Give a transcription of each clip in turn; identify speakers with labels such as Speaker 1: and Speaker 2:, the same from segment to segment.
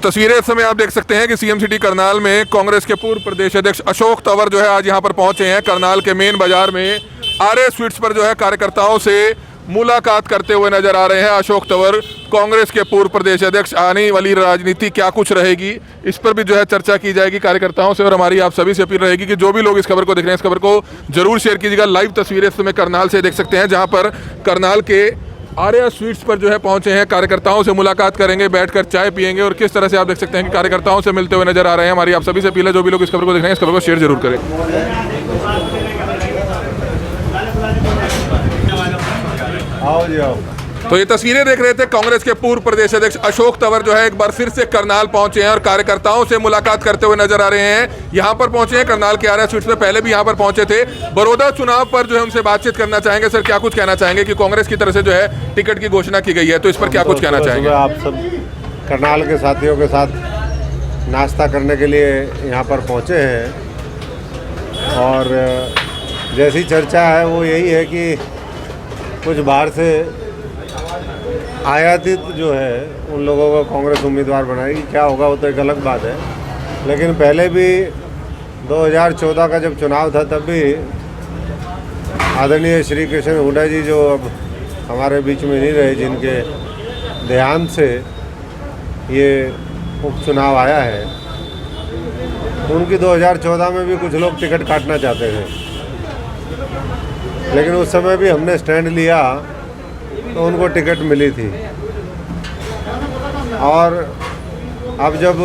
Speaker 1: तस्वीरें इस समय आप देख सकते हैं कि सीएम सिटी करनाल में कांग्रेस के पूर्व प्रदेश अध्यक्ष अशोक तंवर जो है आज यहां पर पहुंचे हैं। करनाल के मेन बाजार में आर्य स्वीट्स पर जो है कार्यकर्ताओं से मुलाकात करते हुए नजर आ रहे हैं अशोक तंवर। कांग्रेस के पूर्व प्रदेश अध्यक्ष, आने वाली राजनीति क्या कुछ रहेगी, इस पर भी जो है चर्चा की जाएगी कार्यकर्ताओं से। और हमारी आप सभी से अपील रहेगी कि जो भी लोग इस खबर को देख रहे हैं, इस खबर को जरूर शेयर कीजिएगा। लाइव तस्वीरें इस समय करनाल से देख सकते हैं, जहां पर करनाल के आर्या स्वीट्स पर जो है पहुंचे हैं। कार्यकर्ताओं से मुलाकात करेंगे, बैठकर चाय पियेंगे और किस तरह से आप देख सकते हैं कि कार्यकर्ताओं से मिलते हुए नजर आ रहे हैं। हमारी आप सभी से अपील है, जो भी लोग इस खबर को देख रहे हैं, इस खबर को शेयर जरूर करें।
Speaker 2: आओ जी आओ।
Speaker 1: तो ये तस्वीरें देख रहे थे, कांग्रेस के पूर्व प्रदेश अध्यक्ष अशोक तंवर जो है एक बार फिर से करनाल पहुंचे हैं और कार्यकर्ताओं से मुलाकात करते हुए नजर आ रहे हैं। यहां पर पहुंचे हैं करनाल के आर्या स्वीट्स में, पहले भी यहां पर पहुंचे थे। बड़ौदा चुनाव पर जो है उनसे बातचीत करना चाहेंगे। सर, क्या कुछ कहना चाहेंगे कि कांग्रेस की तरफ से जो है टिकट की घोषणा की गई है, तो इस पर क्या कुछ कहना चाहेंगे?
Speaker 2: आप सब करनाल के साथियों के साथ नाश्ता करने के लिए यहाँ पर पहुँचे हैं और जैसी चर्चा है वो यही है कि कुछ बाहर से आयातित जो है उन लोगों को कांग्रेस उम्मीदवार बनाएगी। क्या होगा वो तो एक अलग बात है, लेकिन पहले भी 2014 का जब चुनाव था तब भी आदरणीय श्री कृष्ण हुड्डा जी, जो अब हमारे बीच में नहीं रहे, जिनके देहांत से ये उपचुनाव आया है, उनकी 2014 में भी कुछ लोग टिकट काटना चाहते थे, लेकिन उस समय भी हमने स्टैंड लिया तो उनको टिकट मिली थी। और अब जब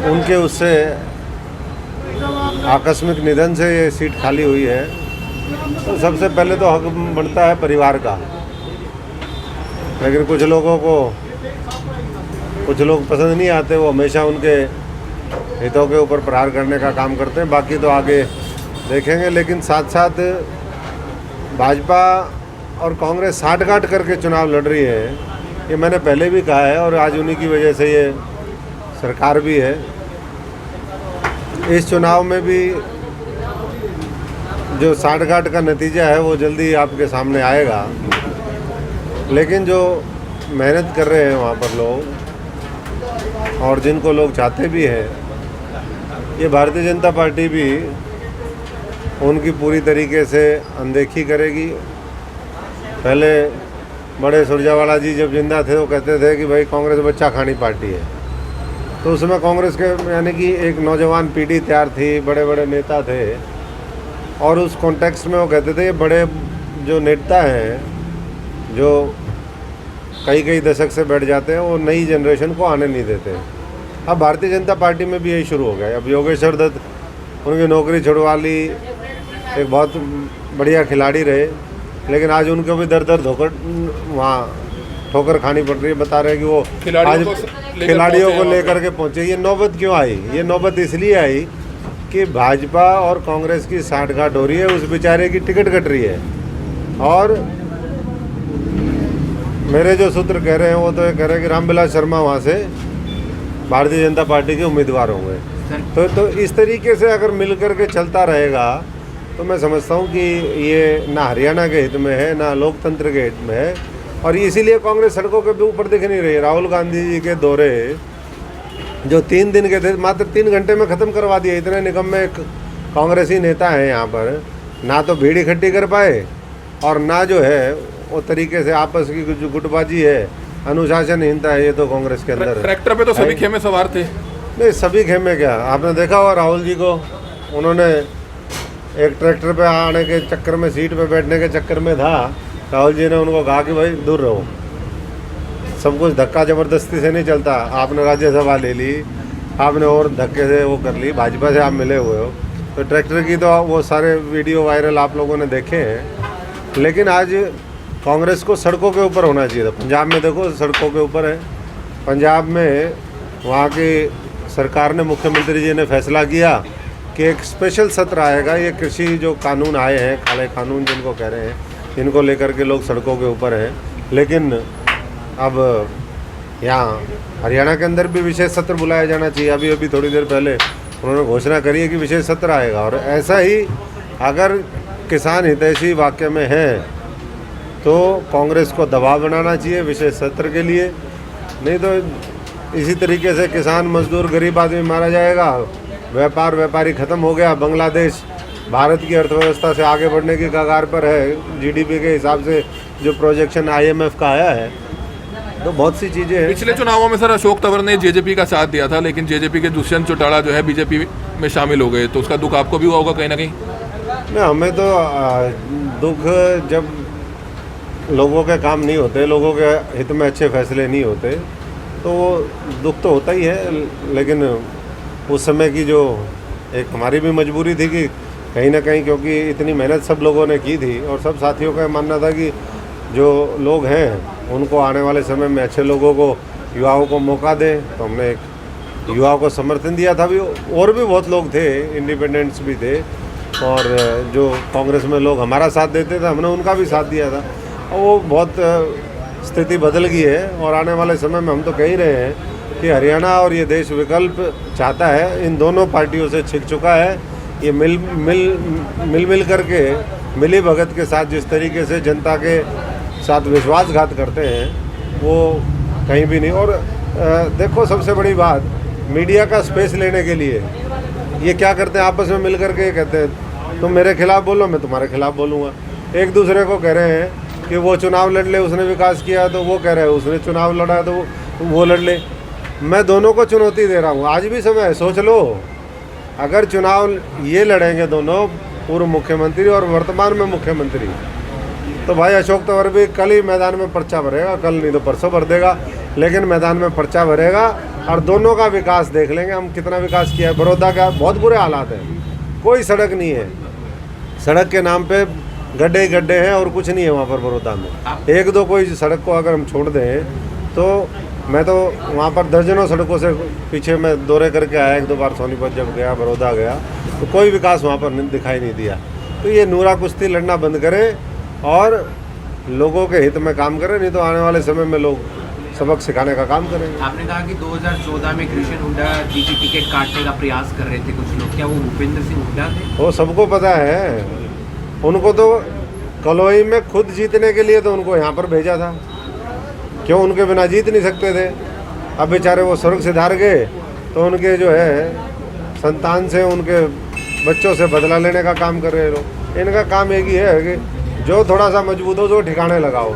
Speaker 2: उनके उससे आकस्मिक निधन से ये सीट खाली हुई है, तो सबसे पहले तो हक बनता है परिवार का। लेकिन कुछ लोगों को कुछ लोग पसंद नहीं आते, वो हमेशा उनके हितों के ऊपर प्रहार करने का काम करते हैं। बाकी तो आगे देखेंगे, लेकिन साथ साथ भाजपा और कांग्रेस साठगांठ करके चुनाव लड़ रही है, ये मैंने पहले भी कहा है और आज उन्हीं की वजह से ये सरकार भी है। इस चुनाव में भी जो साठगांठ का नतीजा है वो जल्दी आपके सामने आएगा, लेकिन जो मेहनत कर रहे हैं वहाँ पर लोग और जिनको लोग चाहते भी हैं, ये भारतीय जनता पार्टी भी उनकी पूरी तरीके से अनदेखी करेगी। पहले बड़े सुरजावाला जी जब जिंदा थे वो कहते थे कि भाई कांग्रेस बच्चा खानी पार्टी है, तो उसमें कांग्रेस के यानी कि एक नौजवान पीढ़ी तैयार थी, बड़े बड़े नेता थे, और उस कॉन्टेक्स्ट में वो कहते थे ये बड़े जो नेता हैं जो कई दशक से बैठ जाते हैं, वो नई जनरेशन को आने नहीं देते। अब भारतीय जनता पार्टी में भी यही शुरू हो गया। अब योगेश्वर दत्त, उनकी नौकरी छुड़वा ली, एक बहुत बढ़िया खिलाड़ी रहे, लेकिन आज उनको भी दर दर धोकर वहाँ ठोकर खानी पड़ रही है। बता रहे हैं कि वो आज खिलाड़ियों को लेकर के पहुँचे। ये नौबत क्यों आई? ये नौबत इसलिए आई कि भाजपा और कांग्रेस की साठगांठ हो रही है, उस बेचारे की टिकट कट रही है। और मेरे जो सूत्र कह रहे हैं वो तो ये कह रहे हैं कि रामविलास शर्मा वहाँ से भारतीय जनता पार्टी के उम्मीदवार होंगे। तो इस तरीके से अगर मिल कर के चलता रहेगा तो मैं समझता हूँ कि ये ना हरियाणा के हित में है, ना लोकतंत्र के हित में है, और इसीलिए कांग्रेस सड़कों के ऊपर दिख नहीं रही है। राहुल गांधी जी के दौरे जो 3 दिन के थे, मात्र 3 घंटे में ख़त्म करवा दिए। इतने निकम्मे कांग्रेसी नेता हैं यहाँ पर, ना तो भीड़ इकट्ठी कर पाए और ना जो है वो तरीके से आपस की जो गुटबाजी है, अनुशासनहीनता है, ये तो कांग्रेस के अंदर।
Speaker 1: ट्रैक्टर पे तो सभी खेमे सवार थे।
Speaker 2: नहीं, सभी खेमे क्या, आपने देखा होगा राहुल जी को, उन्होंने एक ट्रैक्टर पे आने के चक्कर में, सीट पे बैठने के चक्कर में था, राहुल जी ने उनको कहा कि भाई दूर रहो। सब कुछ धक्का ज़बरदस्ती से नहीं चलता। आपने राज्यसभा ले ली, आपने और धक्के से वो कर ली, भाजपा से आप मिले हुए हो, तो ट्रैक्टर की तो वो सारे वीडियो वायरल आप लोगों ने देखे हैं। लेकिन आज कांग्रेस को सड़कों के ऊपर होना चाहिए था। पंजाब में देखो सड़कों के ऊपर है। पंजाब में वहाँ की सरकार ने, मुख्यमंत्री जी ने फैसला किया कि एक स्पेशल सत्र आएगा। ये कृषि जो कानून आए हैं, काले कानून जिनको कह रहे हैं, इनको लेकर के लोग सड़कों के ऊपर हैं। लेकिन अब यहाँ हरियाणा के अंदर भी विशेष सत्र बुलाया जाना चाहिए। अभी थोड़ी देर पहले उन्होंने घोषणा करी है कि विशेष सत्र आएगा, और ऐसा ही अगर किसान हितैषी वाक्य में है तो कांग्रेस को दबाव बनाना चाहिए विशेष सत्र के लिए। नहीं तो इसी तरीके से किसान मजदूर गरीब आदमी मारा जाएगा, व्यापारी ख़त्म हो गया। बांग्लादेश भारत की अर्थव्यवस्था से आगे बढ़ने की कगार पर है, जीडीपी के हिसाब से जो प्रोजेक्शन आईएमएफ का आया है। तो बहुत सी चीज़ें हैं।
Speaker 1: पिछले चुनावों में सर अशोक तंवर ने जेजेपी का साथ दिया था, लेकिन जेजेपी के दुष्यंत चौटाला जो है बीजेपी में शामिल हो गए, तो उसका दुख आपको भी हुआ होगा कहीं ना कहीं?
Speaker 2: नहीं, हमें तो दुख जब लोगों के काम नहीं होते, लोगों के हित में अच्छे फैसले नहीं होते, तो दुख तो होता ही है। लेकिन उस समय की जो एक हमारी भी मजबूरी थी कि कहीं ना कहीं, क्योंकि इतनी मेहनत सब लोगों ने की थी और सब साथियों का मानना था कि जो लोग हैं उनको आने वाले समय में अच्छे लोगों को, युवाओं को मौका दें, तो हमने एक युवाओं को समर्थन दिया था। भी और भी बहुत लोग थे, इंडिपेंडेंट्स भी थे, और जो कांग्रेस में लोग हमारा साथ देते थे हमने उनका भी साथ दिया था। और वो बहुत स्थिति बदल गई है और आने वाले समय में हम तो कह ही रहे हैं कि हरियाणा और ये देश विकल्प चाहता है। इन दोनों पार्टियों से छिक चुका है। ये मिल करके मिली भगत के साथ जिस तरीके से जनता के साथ विश्वासघात करते हैं वो कहीं भी नहीं। और देखो, सबसे बड़ी बात, मीडिया का स्पेस लेने के लिए ये क्या करते हैं, आपस में मिल करके कहते हैं तुम मेरे खिलाफ बोलो, मैं तुम्हारे खिलाफ बोलूँगा। एक दूसरे को कह रहे हैं कि वो चुनाव लड़ ले, उसने विकास किया, तो वो कह रहे हैं उसने चुनाव लड़ा तो वो लड़ ले। मैं दोनों को चुनौती दे रहा हूँ, आज भी समय है, सोच लो। अगर चुनाव ये लड़ेंगे दोनों, पूर्व मुख्यमंत्री और वर्तमान में मुख्यमंत्री, तो भाई अशोक तंवर भी कल ही मैदान में पर्चा भरेगा, कल नहीं तो परसों भर देगा, लेकिन मैदान में पर्चा भरेगा। और दोनों का विकास देख लेंगे हम, कितना विकास किया है। बड़ौदा का बहुत बुरे हालात हैं, कोई सड़क नहीं है, सड़क के नाम पे गड्ढे ही गड्ढे हैं और कुछ नहीं है वहाँ पर बड़ौदा में। एक दो कोई सड़क को अगर हम छोड़ दें तो मैं तो वहाँ पर दर्जनों सड़कों से पीछे मैं दौरे करके आया, एक दो बार सोनीपत जब गया, बड़ौदा गया, तो कोई विकास वहाँ पर दिखाई नहीं दिया। तो ये नूरा कुश्ती लड़ना बंद करें और लोगों के हित में काम करें, नहीं तो आने वाले समय में लोग सबक सिखाने का काम करेंगे।
Speaker 3: आपने कहा कि 2014 में कृष्ण हुड्डा जी की टिकट काटने का प्रयास कर रहे थे कुछ लोग, क्या वो भूपेंद्र सिंह हुड्डा थे? वो
Speaker 2: सबको पता है, उनको तो कलोई में खुद जीतने के लिए तो उनको यहाँ पर भेजा था, क्यों उनके बिना जीत नहीं सकते थे। अब बेचारे वो स्वर्ग सिधार गए तो उनके जो है संतान से, उनके बच्चों से बदला लेने का काम कर रहे लोग। इनका काम एक ही है कि जो थोड़ा सा मजबूत हो तो ठिकाने लगाओ।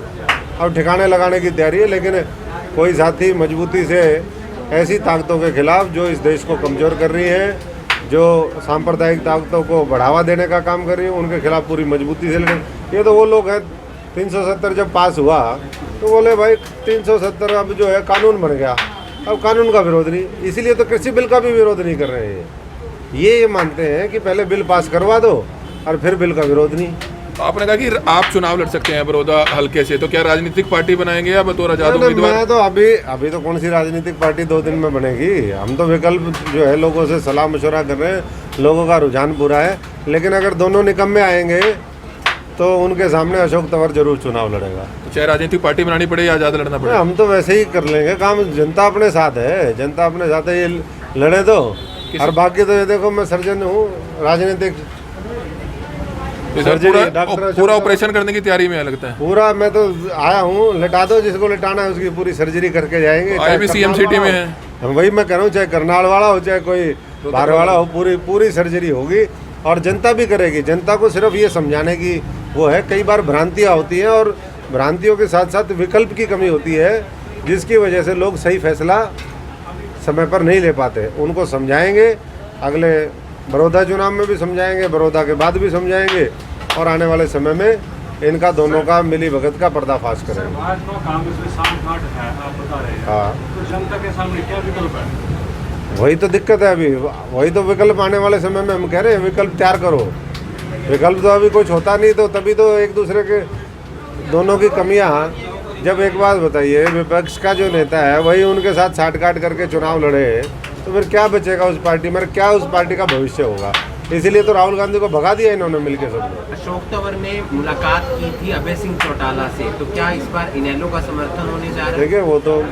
Speaker 2: अब ठिकाने लगाने की तैयारी है, लेकिन कोई साथी मजबूती से ऐसी ताकतों के खिलाफ जो इस देश को कमज़ोर कर रही है, जो सांप्रदायिक ताकतों को बढ़ावा देने का काम कर रही है, उनके खिलाफ पूरी मजबूती से लड़े। ये तो वो लोग हैं, 370 जब पास हुआ तो बोले भाई 370 अब जो है कानून बन गया, अब कानून का विरोध नहीं, इसीलिए तो कृषि बिल का भी विरोध नहीं कर रहे हैं। ये मानते हैं कि पहले बिल पास करवा दो और फिर बिल का विरोध नहीं।
Speaker 1: आपने कहा कि आप चुनाव लड़ सकते हैं बड़ौदा हल्के से, तो क्या राजनीतिक पार्टी बनाएंगे या बतौर आजाद उम्मीदवार?
Speaker 2: मैं तो अभी तो कौन सी राजनीतिक पार्टी 2 दिन में बनेगी। हम तो विकल्प जो है लोगों से सलाह मशवरा कर रहे हैं, लोगों का रुझान पूरा है। लेकिन अगर दोनों निकम्मे आएंगे तो उनके सामने अशोक तंवर जरूर चुनाव लड़ेगा।
Speaker 1: तो चाहे राजनीतिक पार्टी बनानी पड़े या आजाद लड़ना पड़े,
Speaker 2: हम तो वैसे ही कर लेंगे काम। जनता अपने साथ है, जनता अपने साथ है, ये लड़े दो। और बाकी तो ये देखो, मैं सर्जन हूँ, राजनीतिक
Speaker 1: पूरा ऑपरेशन करने की तैयारी में लगता है।
Speaker 2: पूरा मैं तो आया हूँ, लिटा दो जिसको लिटाना है उसकी पूरी सर्जरी करके जाएंगे।
Speaker 1: भी सीएम सिटी में है,
Speaker 2: वही मैं कह रहा हूँ, चाहे करनाल वाला हो चाहे कोई बाहर वाला हो, पूरी सर्जरी होगी और जनता भी करेगी। जनता को सिर्फ ये समझाने की वो है, कई बार भ्रांतियाँ होती हैं और भ्रांतियों के साथ साथ विकल्प की कमी होती है, जिसकी वजह से लोग सही फैसला समय पर नहीं ले पाते। उनको समझाएंगे, अगले बड़ौदा चुनाव में भी समझाएंगे, बड़ौदा के बाद भी समझाएंगे और आने वाले समय में इनका दोनों का मिली भगत का पर्दाफाश करेंगे।
Speaker 4: कांग्रेस में सांठगांठ है, आप बता रहे हैं।
Speaker 2: हाँ,
Speaker 4: तो जनता के सामने क्या विकल्प है?
Speaker 2: वही तो दिक्कत है अभी, वही तो विकल्प आने वाले समय में हम कह रहे हैं, विकल्प तैयार करो। विकल्प तो अभी कुछ होता नहीं, तो तभी तो एक दूसरे के दोनों की कमियां। जब एक बात बताइए, विपक्ष का जो नेता है वही उनके साथ साठ-गांठ करके चुनाव लड़े, तो फिर क्या बचेगा उस पार्टी में, क्या उस पार्टी का भविष्य होगा? इसीलिए तो राहुल गांधी को भगा दिया इन्होंने मिलकर सब।
Speaker 3: अशोक तंवर ने मुलाकात की थी अभय सिंह चौटाला से, तो क्या इस बार इनेलो का समर्थन होने जा रहा है?
Speaker 2: देखिए, वो तो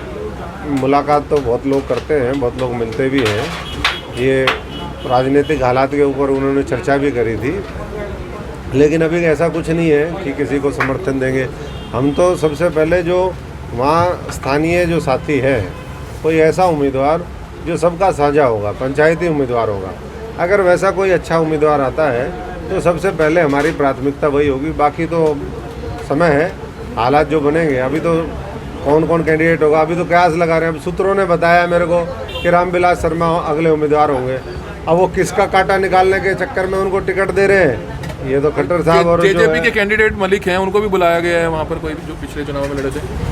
Speaker 2: मुलाकात तो बहुत लोग करते हैं, बहुत लोग मिलते भी हैं। ये राजनीतिक हालात के ऊपर उन्होंने चर्चा भी करी थी, लेकिन अभी ऐसा कुछ नहीं है कि किसी को समर्थन देंगे। हम तो सबसे पहले जो वहाँ स्थानीय जो साथी है कोई ऐसा उम्मीदवार जो सबका साझा होगा, पंचायती उम्मीदवार होगा। अगर वैसा कोई अच्छा उम्मीदवार आता है तो सबसे पहले हमारी प्राथमिकता वही होगी। बाकी तो समय है, हालात जो बनेंगे। अभी तो कौन कौन कैंडिडेट होगा अभी तो कयास लगा रहे हैं। अब सूत्रों ने बताया मेरे को कि रामविलास शर्मा अगले उम्मीदवार होंगे। अब वो किसका कांटा निकालने के चक्कर में उनको टिकट दे रहे हैं, ये तो खट्टर साहब और
Speaker 1: जेजेपी के कैंडिडेट मलिक हैं, उनको भी बुलाया गया है वहाँ पर, कोई जो पिछले चुनाव में लड़े थे।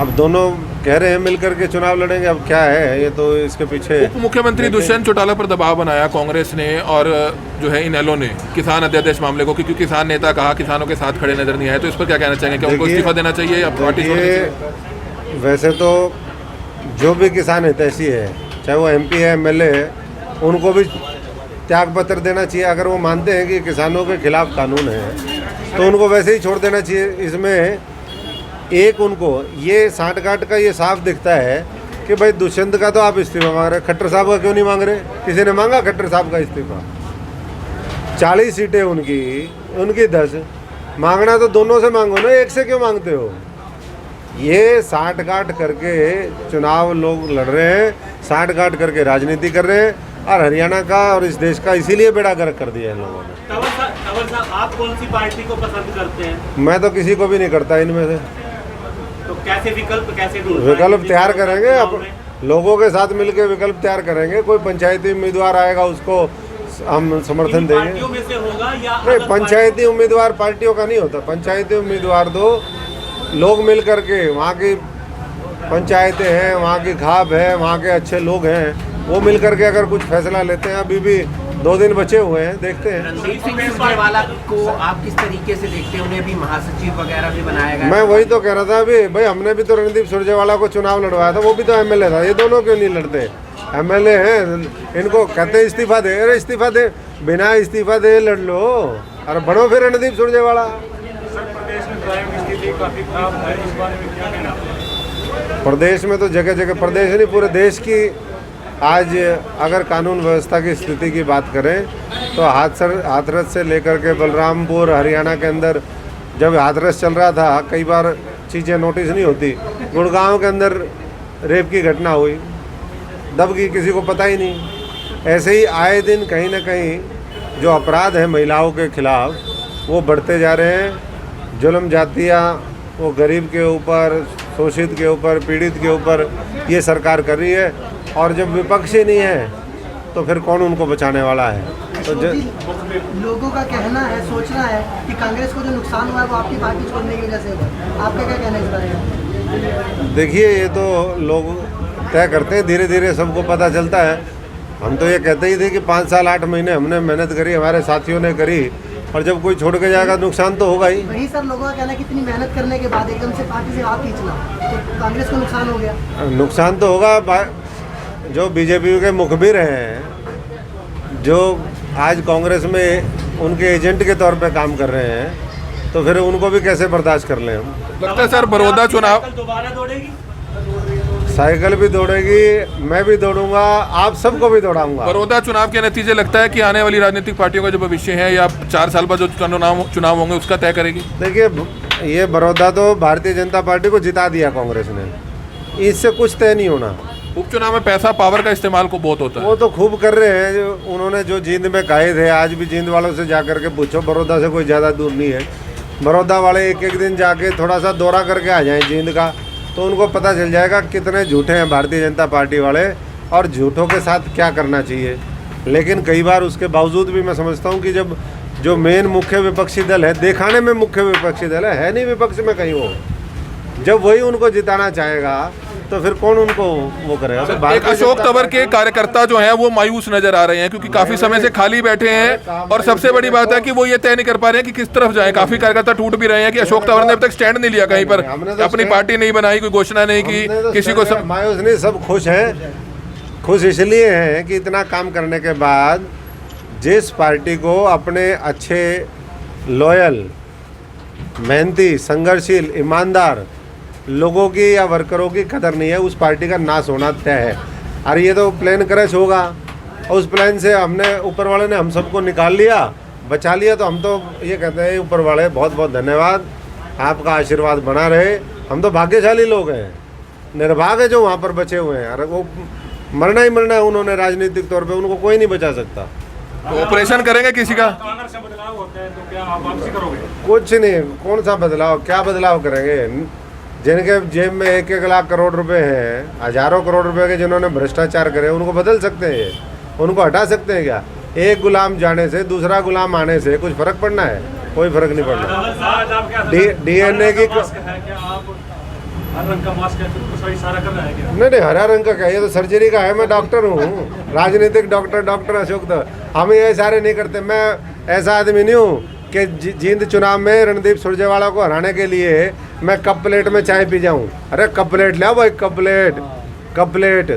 Speaker 2: अब दोनों कह रहे हैं मिलकर के चुनाव लड़ेंगे। अब क्या है, ये तो इसके पीछे
Speaker 1: उप मुख्यमंत्री दुष्यंत चौटाला पर दबाव बनाया कांग्रेस ने और जो है इनेलो ने किसान अध्यादेश मामले को, क्योंकि किसान नेता कहा किसानों के साथ खड़े नजर नहीं आए। तो इस पर क्या कहना चाहेंगे, क्या उनको इस्तीफा देना चाहिए या पार्टी छोड़नी चाहिए?
Speaker 2: वैसे तो जो भी किसान हितैषी है, चाहे वो MP है, MLA है, उनको भी त्याग पत्र देना चाहिए। अगर वो मानते हैं कि किसानों के खिलाफ कानून है तो उनको वैसे ही छोड़ देना चाहिए। इसमें एक उनको ये सांठ-गांठ का ये साफ दिखता है कि भाई दुष्यंत का तो आप इस्तीफा मांग रहे, खट्टर साहब का क्यों नहीं मांग रहे? किसी ने मांगा खट्टर साहब का इस्तीफा? 40 सीटें उनकी 10, मांगना तो दोनों से मांगो ना, एक से क्यों मांगते हो? ये सांठ-गांठ करके चुनाव लोग लड़ रहे हैं, सांठ-गांठ करके राजनीति कर रहे हैं और हरियाणा का और इस देश का इसीलिए बेड़ा गर्क कर दिया है लोगों ने।
Speaker 4: तंवर साहब, आप कौन सी पार्टी को पसंद करते हैं?
Speaker 2: मैं तो किसी को भी नहीं करता इनमें से।
Speaker 4: तो कैसे विकल्प
Speaker 2: विकल्प तैयार करेंगे, अब लोगों के साथ मिलकर विकल्प तैयार करेंगे। कोई पंचायती उम्मीदवार आएगा उसको हम समर्थन देंगे।
Speaker 4: पार्टियों में से होगा या
Speaker 2: नहीं, पंचायती उम्मीदवार पार्टियों का नहीं होता। पंचायती उम्मीदवार तो लोग मिल करके, वहाँ की पंचायतें हैं, वहाँ की खाप है, वहाँ के अच्छे लोग हैं, वो मिल करके अगर कुछ फैसला लेते हैं। अभी भी 2 दिन बचे हुए हैं, देखते हैं।
Speaker 3: रणदीप सिंह सुरजेवाला को आप किस तरीके से देखते हैं? उन्हें भी महासचिव वगैरह भी बनाया गया।
Speaker 2: मैं वही तो कह रहा था अभी, भाई हमने भी तो रणदीप सुरजेवाला को चुनाव लड़वाया था, वो भी तो MLA था। ये दोनों क्यों नहीं लड़ते? MLA हैं, इनको कहते हैं इस्तीफा दे, अरे इस्तीफा दे, बिना इस्तीफा दे लड़ लो, अरे बनो फिर रणदीप सुरजेवाला।
Speaker 4: प्रदेश में क्राइम की स्थिति काफी खराब है, इस बारे में क्या कहना है?
Speaker 2: प्रदेश में तो जगह जगह, प्रदेश नहीं पूरे देश की आज अगर कानून व्यवस्था की स्थिति की बात करें तो हाथरस से लेकर के बलरामपुर हरियाणा के अंदर जब हाथरस चल रहा था, कई बार चीज़ें नोटिस नहीं होती। गुड़गांव के अंदर रेप की घटना हुई, दब गई, किसी को पता ही नहीं। ऐसे ही आए दिन कहीं ना कहीं जो अपराध हैं महिलाओं के खिलाफ वो बढ़ते जा रहे हैं। जुल्म जातियाँ वो गरीब के ऊपर, शोषित के ऊपर, पीड़ित के ऊपर ये सरकार कर रही है। और जब विपक्ष ही नहीं है तो फिर कौन उनको बचाने वाला है? तो
Speaker 5: लोगों का कहना है, सोचना है कि कांग्रेस को जो नुकसान हुआ है वो आपकी पार्टी छोड़ने की वजह से हुआ। आपका क्या कहना है इस बारे में?
Speaker 2: देखिए, ये तो लोग तय करते हैं, धीरे धीरे सबको पता चलता है। हम तो ये कहते ही थे कि 5 साल 8 महीने हमने मेहनत करी, हमारे साथियों ने करी, और जब कोई छोड़ के जाएगा नुकसान तो होगा ही।
Speaker 5: वही सर, लोगों का कहना है कि इतनी मेहनत करने के बाद एकदम से पार्टी से हाथ खींचना, तो कांग्रेस को नुकसान हो गया।
Speaker 2: नुकसान तो होगा। जो बीजेपी के मुखबिर हैं, जो आज कांग्रेस में उनके एजेंट के तौर पे काम कर रहे हैं, तो फिर उनको भी कैसे बर्दाश्त कर लें हम?
Speaker 1: लगता है सर बड़ौदा चुनाव
Speaker 4: दोबारा दौड़ेगी?
Speaker 2: साइकिल भी दौड़ेगी, मैं भी दौड़ूंगा, आप सबको भी दौड़ाऊंगा।
Speaker 1: बड़ौदा चुनाव के नतीजे लगता है कि आने वाली राजनीतिक पार्टियों का जो भविष्य है या 4 साल बाद जो चुनाव होंगे उसका तय करेगी।
Speaker 2: देखिए, ये बड़ौदा तो भारतीय जनता पार्टी को जिता दिया कांग्रेस ने, इससे कुछ तय नहीं होना।
Speaker 1: उपचुनाव में पैसा पावर का इस्तेमाल को बहुत होता है।
Speaker 2: वो तो खूब कर रहे हैं। जो उन्होंने जो जींद में कहे थे, आज भी जींद वालों से जाकर के पूछो, बड़ौदा से कोई ज़्यादा दूर नहीं है। बड़ौदा वाले एक एक दिन जाके थोड़ा सा दौरा करके आ जाएं जींद का, तो उनको पता चल जाएगा कितने झूठे हैं भारतीय जनता पार्टी वाले और झूठों के साथ क्या करना चाहिए। लेकिन कई बार उसके बावजूद भी मैं समझता हूँ कि जब जो मेन मुख्य विपक्षी दल है, दिखाने में मुख्य विपक्षी दल है नहीं विपक्ष में कहीं, वो जब वही उनको जिताना चाहेगा तो फिर कौन उनको वो करेगा? तो
Speaker 1: एक अशोक तंवर के कार्यकर्ता जो हैं वो मायूस नजर आ रहे हैं, क्योंकि काफी समय से खाली बैठे हैं और सबसे बड़ी बात है कि वो ये तय नहीं कर पा रहे हैं कि किस तरफ जाएं। काफी कार्यकर्ता टूट भी रहे हैं कि अशोक तंवर ने अब तक स्टैंड नहीं लिया कहीं पर, अपनी पार्टी नहीं बनाई, कोई घोषणा नहीं की, किसी को
Speaker 2: मायूस नहीं, सब खुश हैं। खुश इसलिए हैं कि इतना काम करने के बाद जिस पार्टी को अपने अच्छे, लॉयल, मेहनती, संघर्षशील, ईमानदार लोगों की या वर्करों की कदर नहीं है, उस पार्टी का नाश होना तय है। और ये तो प्लान क्रैश होगा, और उस प्लान से हमने, ऊपर वाले ने हम सबको निकाल लिया, बचा लिया। तो हम तो ये कहते हैं ऊपर वाले बहुत बहुत धन्यवाद, आपका आशीर्वाद बना रहे। हम तो भाग्यशाली लोग हैं, निर्भाग है जो वहाँ पर बचे हुए हैं। अरे वो मरना ही मरना है उन्होंने, राजनीतिक तौर पे उनको कोई नहीं बचा सकता।
Speaker 1: तो ऑपरेशन करेंगे किसी का?
Speaker 4: कांग्रेस से बदलाव होता है तो क्या आप वापसी करोगे?
Speaker 2: कुछ नहीं, कौन सा बदलाव, क्या बदलाव करेंगे? जिनके जेब में 1-1 लाख करोड़ रुपए हैं, हजारों करोड़ रुपए के जिन्होंने भ्रष्टाचार करे, उनको बदल सकते हैं? उनको हटा सकते हैं क्या? एक गुलाम जाने से दूसरा गुलाम आने से कुछ फर्क पड़ना है? कोई फर्क नहीं पड़ना। DNA की
Speaker 4: हर रंग का मास्क है, तो सही सारा कर रहा है क्या?
Speaker 2: नहीं, हरा रंग का क्या, ये तो सर्जरी का है। मैं डॉक्टर हूँ, राजनीतिक डॉक्टर अशोक। तो हम ये सारे नहीं करते। मैं ऐसा आदमी नहीं हूँ कि जींद चुनाव में रणदीप सुरजेवाला को हराने के लिए मैं कप प्लेट में चाय पी जाऊँ। अरे कप प्लेट ले आओ भाई, कप प्लेट।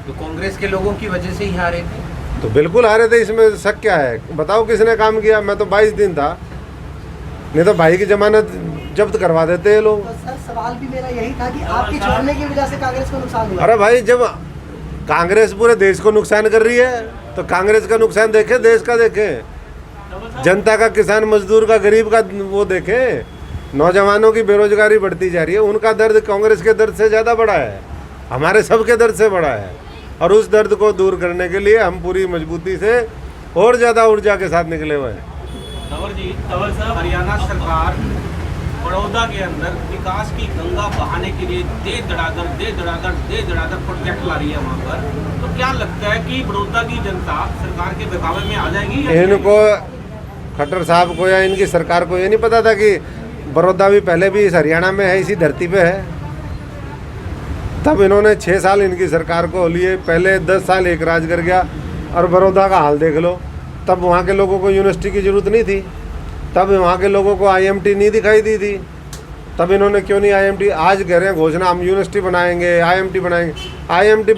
Speaker 3: तो कांग्रेस के लोगों की वजह से ही हारे थे?
Speaker 2: तो बिल्कुल हारे थे, इसमें शक क्या है? बताओ किसने काम किया? मैं तो 22 दिन था, नहीं तो भाई की जमानत जब्त करवा देते हैं लोग।
Speaker 5: तो सर सवाल भी मेरा यही था कि आपके छोड़ने की वजह से कांग्रेस को नुकसान हुआ।
Speaker 2: अरे भाई, जब कांग्रेस पूरे देश को नुकसान कर रही है तो कांग्रेस का नुकसान देखे, देश का देखे, जनता का, किसान मजदूर का, गरीब का वो देखे। नौजवानों की बेरोजगारी बढ़ती जा रही है, उनका दर्द कांग्रेस के दर्द से ज़्यादा बड़ा है, हमारे सबके दर्द से बड़ा है। और उस दर्द को दूर करने के लिए हम पूरी मजबूती से और ज़्यादा ऊर्जा के साथ निकले हुए हैं।
Speaker 6: तंवर साहब, हरियाणा सरकार बड़ौदा के अंदर विकास की गंगा बहाने के लिए दे धड़ाधड़ प्रोजेक्ट ला रही है वहाँ पर, तो क्या लगता है कि बड़ौदा की जनता सरकार के बहकावे में आ जाएगी?
Speaker 2: इनको, खट्टर साहब को या इनकी सरकार को ये नहीं पता था कि बड़ौदा भी पहले भी इस हरियाणा में है, इसी धरती पे है। तब इन्होंने 6 साल इनकी सरकार को लिए, पहले 10 साल एक राज कर गया। और बड़ौदा का हाल देख लो, तब वहाँ के लोगों को यूनिवर्सिटी की ज़रूरत नहीं थी, तब वहाँ के लोगों को IMT नहीं दिखाई दी थी, तब इन्होंने क्यों नहीं IMT? आज कह रहे हैं घोषणा, हम यूनिवर्सिटी बनाएंगे, IMT बनाएंगे। IMT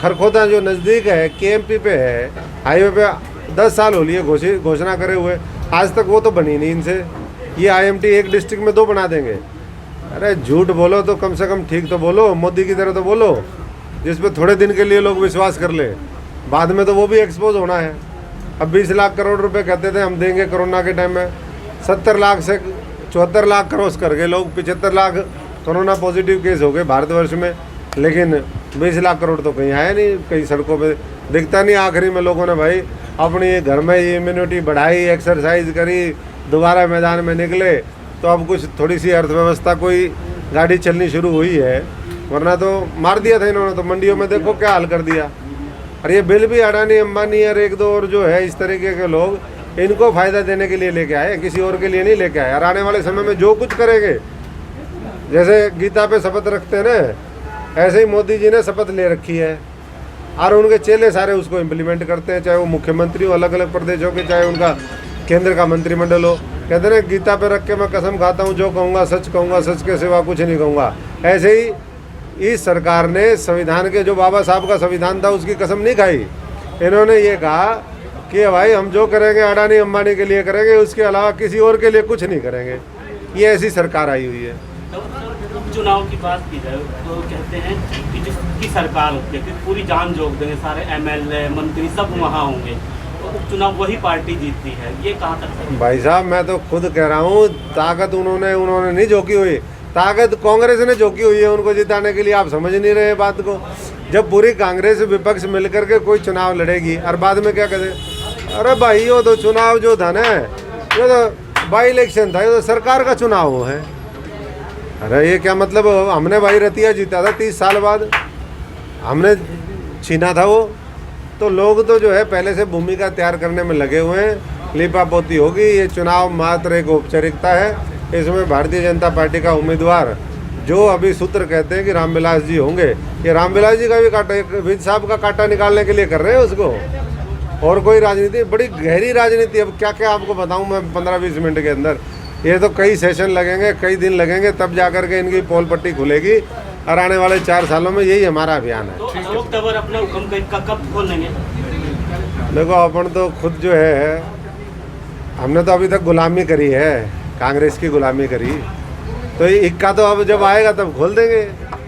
Speaker 2: खरखोदा जो नज़दीक है, KMP पे है, हाईवे पे 10 साल हो लिए घोषणा करे हुए, आज तक वो तो बनी नहीं इनसे। ये IMT एक डिस्ट्रिक्ट में 2 बना देंगे। अरे झूठ बोलो तो कम से कम ठीक तो बोलो, मोदी की तरह तो बोलो, जिस पे थोड़े दिन के लिए लोग विश्वास कर ले, बाद में तो वो भी एक्सपोज होना है। अब 20 लाख करोड़ रुपए कहते थे हम देंगे कोरोना के टाइम में, 70 लाख से 74 लाख क्रॉस कर गए लोग, 75 लाख कोरोना पॉजिटिव केस हो गए भारतवर्ष में, लेकिन 20 लाख करोड़ तो कहीं आया नहीं, कहीं सड़कों पे दिखता नहीं। आखिरी में लोगों ने भाई अपनी घर में ही इम्यूनिटी बढ़ाई, एक्सरसाइज करी, दोबारा मैदान में निकले, तो अब कुछ थोड़ी सी अर्थव्यवस्था, कोई गाड़ी चलनी शुरू हुई है, वरना तो मार दिया था इन्होंने। तो मंडियों में देखो क्या हाल कर दिया। और ये बिल भी अडानी, अंबानी और 1-2 और जो है इस तरीके के लोग, इनको फ़ायदा देने के लिए लेके आए, किसी और के लिए नहीं लेके आए। और आने वाले समय में जो कुछ करेंगे, जैसे गीता पे शपथ रखते हैं ना, ऐसे ही मोदी जी ने शपथ ले रखी है और उनके चेले सारे उसको इम्प्लीमेंट करते हैं, चाहे वो मुख्यमंत्री हो अलग अलग प्रदेशों के, चाहे उनका केंद्र का मंत्रिमंडल हो। कहते हैं गीता पे रख के मैं कसम खाता हूँ, जो कहूँगा, सच के सिवा कुछ नहीं कहूँगा। ऐसे ही इस सरकार ने संविधान के, जो बाबा साहब का संविधान था, उसकी कसम नहीं खाई। इन्होंने ये कहा कि भाई हम जो करेंगे अडानी अंबानी के लिए करेंगे, उसके अलावा किसी और के लिए कुछ नहीं करेंगे। ये ऐसी सरकार आई हुई है।
Speaker 6: उपचुनाव की बात की जाए तो कहते हैं कि जिसकी सरकार होती है कि पूरी जान झोंक देंगे, सारे MLA मंत्री सब वहाँ होंगे, तो उपचुनाव वही पार्टी जीतती है, ये कहाँ तक है?
Speaker 2: भाई साहब, मैं तो खुद कह रहा हूँ, ताकत उन्होंने नहीं झोंकी हुई, ताकत कांग्रेस ने झोंकी हुई है उनको जिताने के लिए। आप समझ नहीं रहे बात को। जब पूरी कांग्रेस विपक्ष मिलकर के कोई चुनाव लड़ेगी और बाद में क्या कहते, अरे भाई वो तो चुनाव जो था ना, ये तो बाई इलेक्शन था, ये तो सरकार का चुनाव है। अरे ये क्या मतलब, हमने भाई रतिया जीता था 30 साल बाद, हमने छीना था वो। तो लोग तो जो है पहले से भूमिका तैयार करने में लगे हुए हैं, लिपा पोती होगी। ये चुनाव मात्र एक औपचारिकता है। इसमें भारतीय जनता पार्टी का उम्मीदवार, जो अभी सूत्र कहते हैं कि रामविलास जी होंगे, ये रामविलास जी का भी कांटा, विज साहब का कांटा निकालने के लिए कर रहे हैं उसको। और कोई राजनीति, बड़ी गहरी राजनीति। अब क्या क्या आपको बताऊं मैं 15-20 मिनट के अंदर। ये तो कई सेशन लगेंगे, कई दिन लगेंगे, तब जाकर के इनकी पोल पट्टी खुलेगी। और आने वाले 4 सालों में यही हमारा अभियान है।
Speaker 6: तो अशोक तंवर अपने हुक्म का कब खोलेंगे?
Speaker 2: देखो, अपन तो खुद जो है, हमने तो अभी तक गुलामी करी है, कांग्रेस की गुलामी करी। तो इक्का तो अब जब आएगा तब खोल देंगे।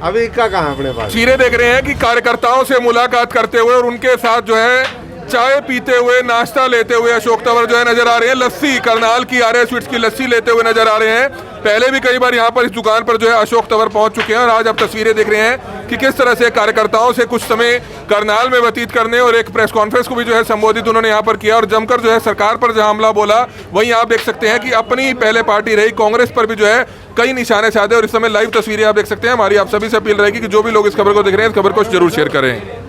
Speaker 2: अभी इक्का कहाँ अपने पास।
Speaker 1: चीरे देख रहे हैं कि कार्यकर्ताओं से मुलाकात करते हुए और उनके साथ जो है चाय पीते हुए, नाश्ता लेते हुए अशोक तंवर जो है नजर आ रहे हैं। लस्सी, करनाल की आर्य स्वीट्स की लस्सी लेते हुए नजर आ रहे हैं। पहले भी कई बार यहाँ पर इस दुकान पर जो है अशोक तंवर पहुंच चुके हैं और आज आप तस्वीरें देख रहे हैं कि किस तरह से कार्यकर्ताओं से कुछ समय करनाल में व्यतीत करने और एक प्रेस कॉन्फ्रेंस को भी जो है संबोधित उन्होंने यहाँ पर किया और जमकर जो है सरकार पर जहाँ हमला बोला, वहीं आप देख सकते हैं कि अपनी पहले पार्टी रही कांग्रेस पर भी जो है कई निशाने साधे। और इस समय लाइव तस्वीरें आप देख सकते हैं। हमारी आप सभी से अपील रहेगी कि जो भी लोग इस खबर को देख रहे हैं इस खबर को जरूर शेयर करें।